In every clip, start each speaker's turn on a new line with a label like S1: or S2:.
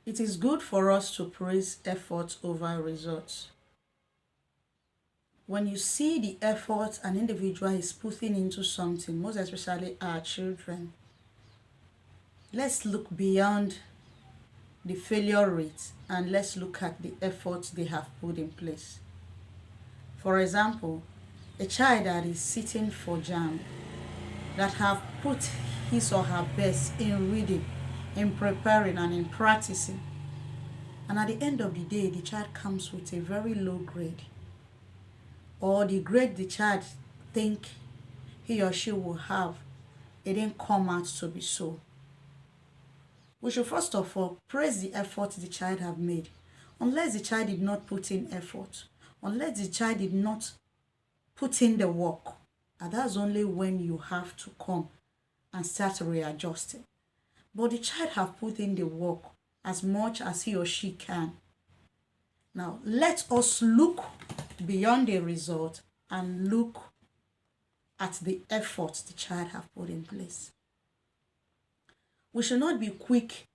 S1: It is good for us to praise effort over results. When you see the effort an individual is putting into something, most especially our children, let's look beyond the failure rate and let's look at the efforts they have put in place. For example, a child that is sitting for JAMB, that have put his or her best in reading, in preparing and in practicing, and at the end of the day the child comes with a very low grade, or the grade the child think he or she will have, it didn't come out to be so. We should first of all praise the effort the child have made. Unless the child did not put in effort, unless the child did not put in the work, and that's only when you have to come and start readjusting. But the child have put in the work as much as he or she can. Now, let us look beyond the result and look at the effort the child have put in place. We should not be quick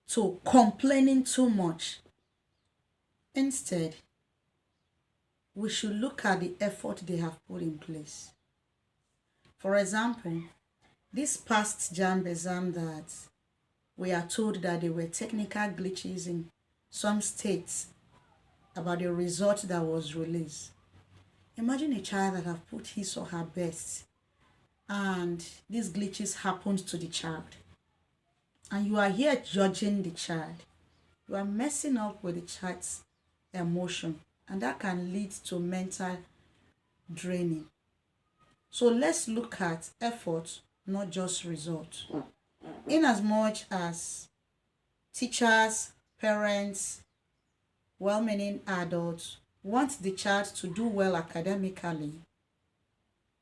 S1: to complaining too much. Instead, we should look at the effort they have put in place. For example, this past JAMB exam that we are told that there were technical glitches in some states about the result that was released. Imagine a child that have put his or her best and these glitches happened to the child. And you are here judging the child. You are messing up with the child's emotion, and that can lead to mental draining. So let's look at effort, not just results. In as much as teachers, parents, well-meaning adults want the child to do well academically,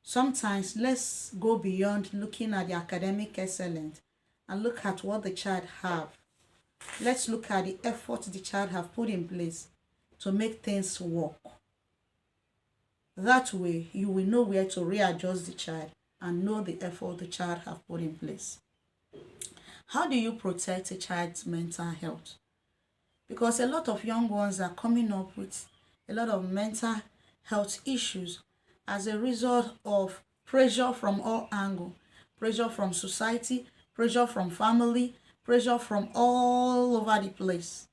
S1: sometimes let's go beyond looking at the academic excellence and look at what the child have. Let's look at the effort the child have put in place to make things work. That way, you will know where to readjust the child and know the effort the child have put in place. How do you protect a child's mental health? Because a lot of young ones are coming up with a lot of mental health issues as a result of pressure from all angles, pressure from society, pressure from family, pressure from all over the place.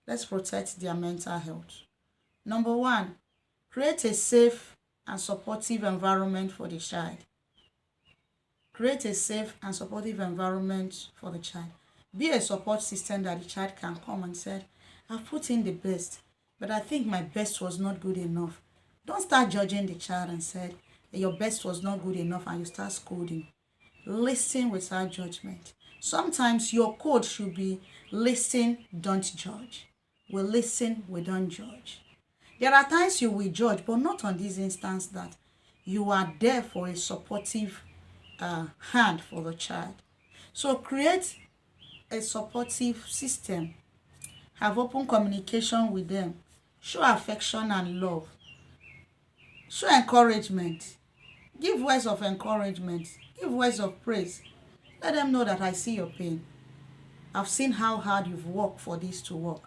S1: Let's protect their mental health. Number one, create a safe and supportive environment for the child. Create a safe and supportive environment for the child. Be a support system that the child can come and say, I've put in the best, but I think my best was not good enough. Don't start judging the child and say your best was not good enough and you start scolding. Listen without judgment. Sometimes your code should be listen, don't judge. We listen, we don't judge. There are times you will judge, but not on this instance that you are there for a supportive hand for the child. So create a supportive system. Have open communication with them. Show affection and love. Show encouragement. Give words of encouragement. Give words of praise. Let them know that I see your pain. I've seen how hard you've worked for this to work.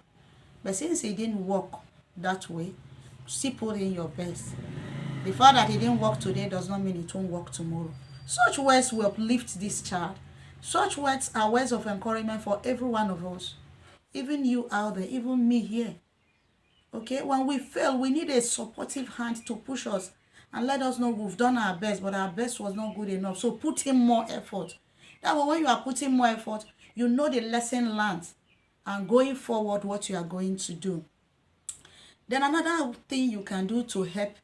S1: But since it didn't work that way, still put in your best. The fact that it didn't work today does not mean it won't work tomorrow. Such words will uplift this child. Such words are words of encouragement for every one of us. Even you out there, even me here. Okay, when we fail, we need a supportive hand to push us and let us know we've done our best, but our best was not good enough. So put in more effort. That way, when you are putting more effort, you know the lesson learned and going forward what you are going to do. Then another thing you can do to help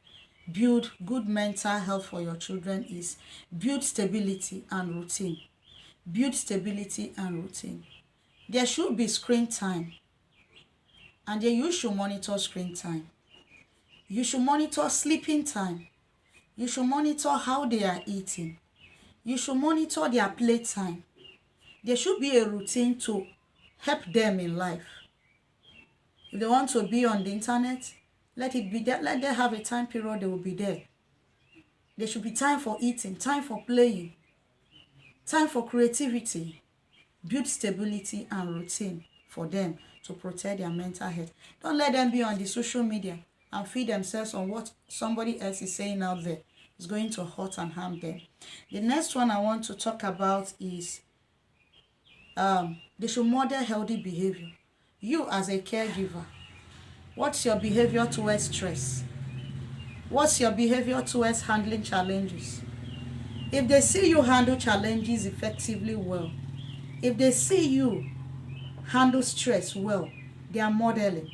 S1: build good mental health for your children is build stability and routine. Build stability and routine. There should be screen time, and then you should monitor screen time. You should monitor sleeping time. You should monitor how they are eating. You should monitor their playtime. There should be a routine to help them in life. If they want to be on the internet, let it be there. Let them have a time period they will be there. There should be time for eating, time for playing, time for creativity. Build stability and routine for them to protect their mental health. Don't let them be on the social media and feed themselves on what somebody else is saying out there. It's going to hurt and harm them. The next one I want to talk about is they should model healthy behavior. You as a caregiver, what's your behavior towards stress? What's your behavior towards handling challenges? If they see you handle challenges effectively well, if they see you handle stress well, they are modeling,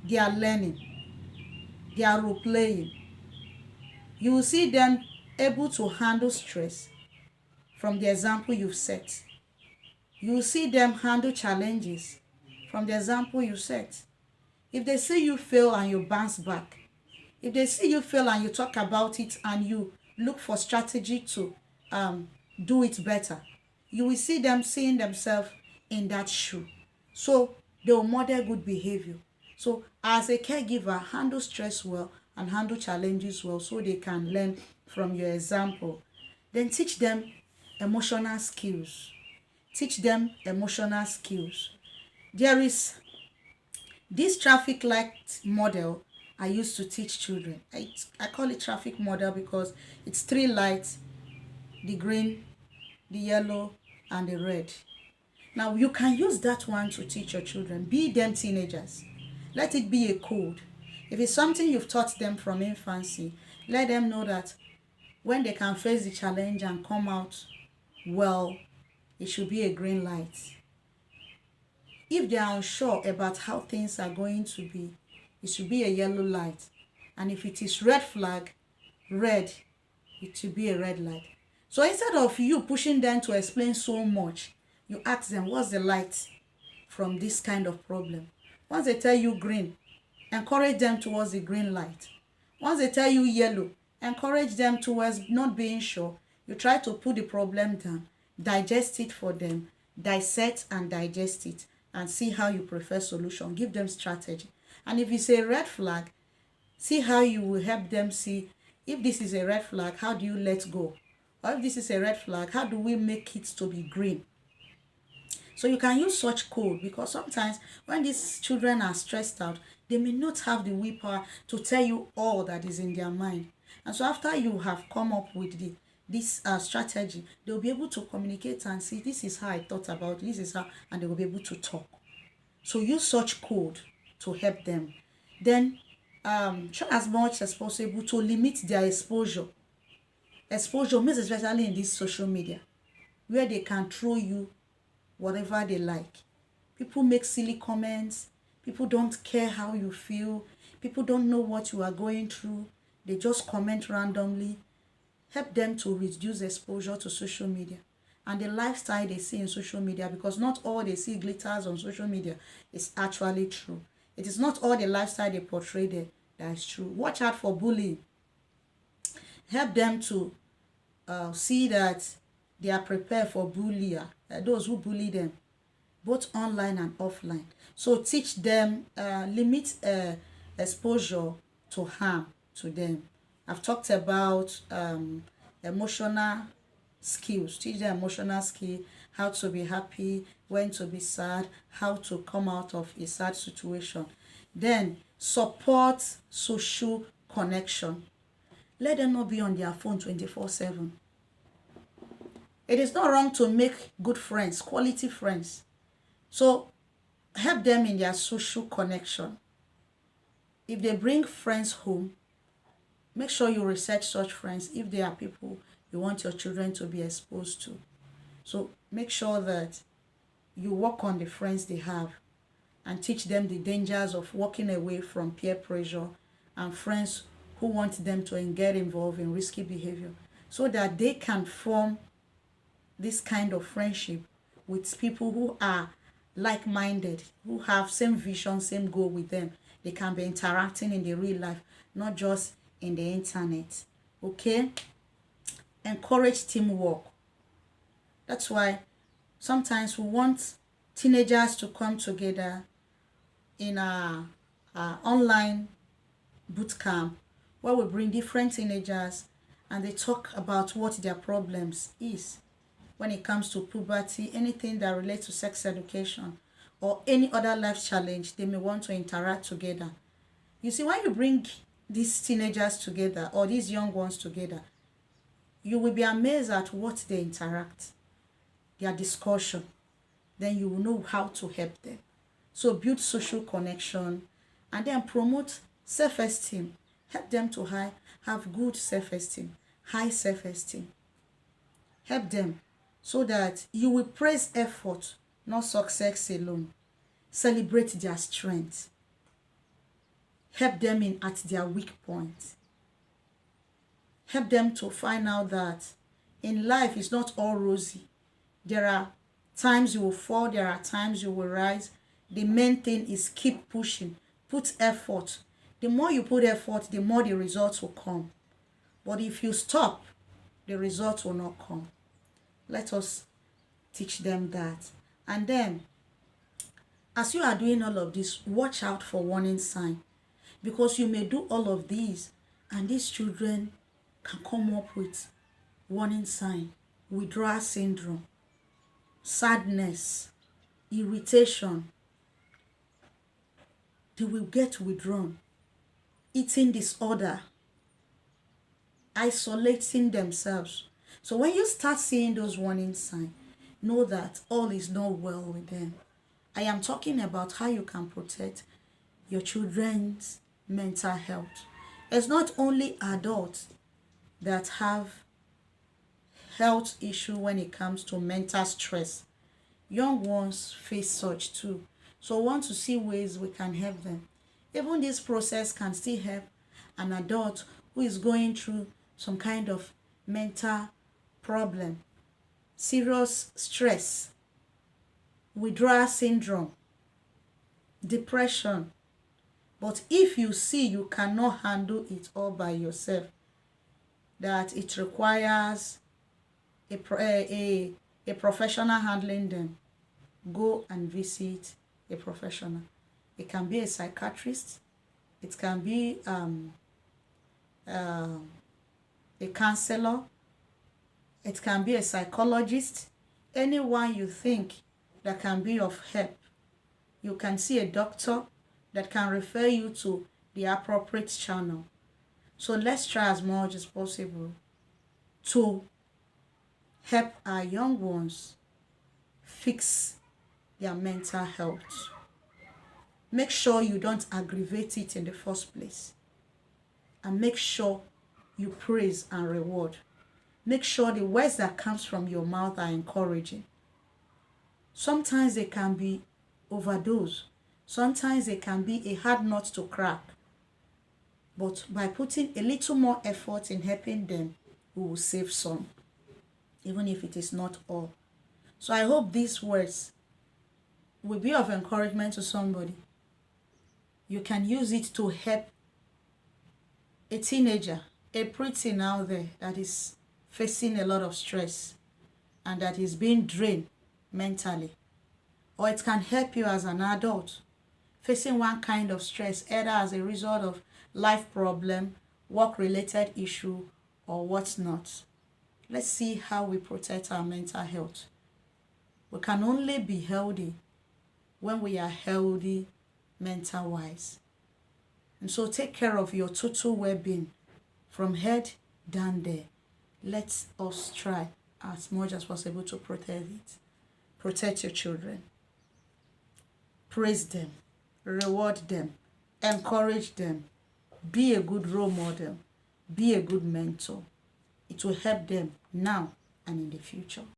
S1: they are learning, they are role playing. You will see them able to handle stress from the example you've set. You will see them handle challenges from the example you set. If they see you fail and you bounce back, if they see you fail and you talk about it and you look for strategy to do it better, you will see them seeing themselves in that shoe. So they will model good behavior. So as a caregiver, handle stress well and handle challenges well so they can learn from your example. Then teach them emotional skills. Teach them emotional skills. There is this traffic light model I used to teach children. I call it traffic model because it's 3 lights: the green, the yellow, and the red. Now you can use that one to teach your children, be them teenagers. Let it be a code. If it's something you've taught them from infancy, let them know that when they can face the challenge and come out well, it should be a green light. If they are unsure about how things are going to be, it should be a yellow light. And if it is red flag, red, it should be a red light. So instead of you pushing them to explain so much, you ask them, what's the light from this kind of problem? Once they tell you green, encourage them towards the green light. Once they tell you yellow, encourage them towards not being sure. You try to put the problem down, digest it for them, dissect and digest it, and see how you prefer solution. Give them strategy. And if it's a red flag, see how you will help them see, if this is a red flag, how do you let go? Or if this is a red flag, how do we make it to be green? So you can use such code, because sometimes when these children are stressed out, they may not have the willpower to tell you all that is in their mind. And so after you have come up with this strategy, they'll be able to communicate and see, this is how I thought about it, this is how, and they will be able to talk. So use such code to help them. Then try as much as possible to limit their exposure. Exposure means especially in this social media, where they can throw you whatever they like. People make silly comments. People don't care how you feel. People don't know what you are going through. They just comment randomly. Help them to reduce exposure to social media and the lifestyle they see in social media, because not all they see glitters on social media is actually true. It is not all the lifestyle they portray there that is true. Watch out for bullying. Help them to see that they are prepared for those who bully them, both online and offline. So teach them, limit exposure to harm to them. I've talked about emotional skills. Teach them emotional skill, how to be happy, when to be sad, how to come out of a sad situation. Then support social connection. Let them not be on their phone 24/7. It is not wrong to make good friends, quality friends. So help them in their social connection. If they bring friends home, make sure you research such friends if they are people you want your children to be exposed to. So make sure that you work on the friends they have and teach them the dangers of walking away from peer pressure and friends who want them to get involved in risky behavior, so that they can form this kind of friendship with people who are like-minded, who have same vision, same goal with them. They can be interacting in the real life, not just in the internet. Okay? Encourage teamwork. That's why sometimes we want teenagers to come together in a online boot camp where we bring different teenagers and they talk about what their problems is when it comes to puberty, anything that relates to sex education, or any other life challenge they may want to interact together. You see, when you bring these teenagers together or these young ones together, you will be amazed at what they interact, their discussion. Then you will know how to help them. So build social connection and then promote self-esteem. Help them to have good self-esteem, high self-esteem. Help them so that you will praise effort, not success alone. Celebrate their strength. Help them at their weak point. Help them to find out that in life it's not all rosy. There are times you will fall, there are times you will rise. The main thing is keep pushing. Put effort. The more you put effort, the more the results will come. But if you stop, the results will not come. Let us teach them that. And then, as you are doing all of this, watch out for warning signs. Because you may do all of these, and these children can come up with warning sign, withdrawal syndrome, sadness, irritation. They will get withdrawn, eating disorder, isolating themselves. So when you start seeing those warning signs, know that all is not well with them. I am talking about how you can protect your children's mental health. It's not only adults that have health issue when it comes to mental stress. Young ones face such too. So we want to see ways we can help them. Even this process can still help an adult who is going through some kind of mental problem, serious stress, withdrawal syndrome, depression. But if you see you cannot handle it all by yourself, that it requires a professional handling them, go and visit a professional. It can be a psychiatrist. It can be a counselor. It can be a psychologist. Anyone you think that can be of help. You can see a doctor that can refer you to the appropriate channel. So let's try as much as possible to help our young ones fix their mental health. Make sure you don't aggravate it in the first place. And make sure you praise and reward. Make sure the words that comes from your mouth are encouraging. Sometimes they can be overdose. Sometimes they can be a hard nut to crack. But by putting a little more effort in helping them, we will save some, even if it is not all. So I hope these words will be of encouragement to somebody. You can use it to help a teenager, a preteen out there that is facing a lot of stress and that is being drained mentally. Or it can help you as an adult facing one kind of stress, either as a result of life problem, work-related issue, or what's not. Let's see how we protect our mental health. We can only be healthy when we are healthy mental-wise. And so take care of your total well-being from head down there. Let us try as much as possible to protect it. Protect your children. Praise them. Reward them. Encourage them. Be a good role model. Be a good mentor. It will help them now and in the future.